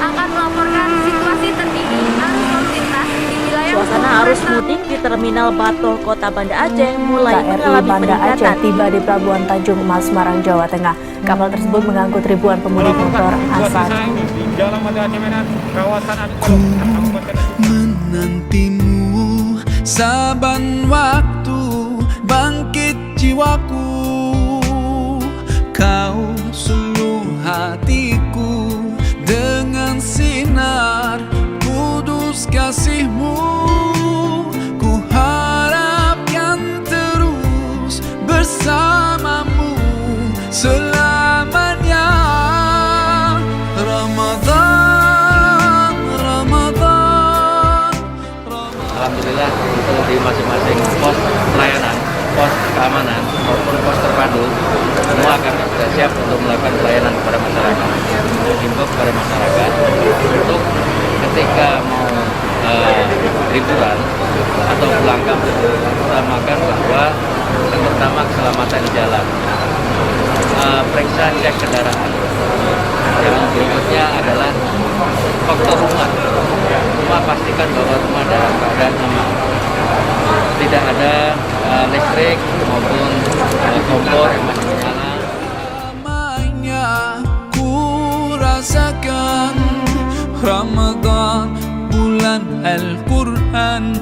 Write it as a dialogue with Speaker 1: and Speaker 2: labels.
Speaker 1: Akan melaporkan situasi terkini arus lalu lintas di wilayah
Speaker 2: Suasana arus mudik di Terminal Batoh, Kota Banda Aceh mulai
Speaker 3: KRI
Speaker 2: mengalami
Speaker 3: Banda Aceh
Speaker 2: peningkatan.
Speaker 3: tiba di Pelabuhan Tanjung Emas, Semarang, Jawa Tengah. Kapal tersebut mengangkut ribuan pemudik motor asal
Speaker 4: di Jalan Banda Aceh Medan, kawasan
Speaker 5: menantimu saban waktu bangkit jiwaku, kau suluh hatiku dengan sinar kudus kasihmu. Ku harapkan terus bersamamu selamanya. Ramadan, Ramadan, Ramadan.
Speaker 6: Alhamdulillah untuk di masing-masing pos pelayanan, pos keamanan maupun pos terpadu, semua kami sudah siap untuk melakukan pelayanan kepada masyarakat. Himbau kepada masyarakat untuk ketika mau liburan atau pulang kampung, utamakan bahwa yang pertama keselamatan di jalan, periksa cek kendaraan. Yang berikutnya adalah faktor rumah. Rumah pastikan bahwa rumah dalam keadaan aman, tidak ada listrik maupun kompor yang masih menyala.
Speaker 5: Ramainya ku rasakan Ramadan, bulan Al-Quran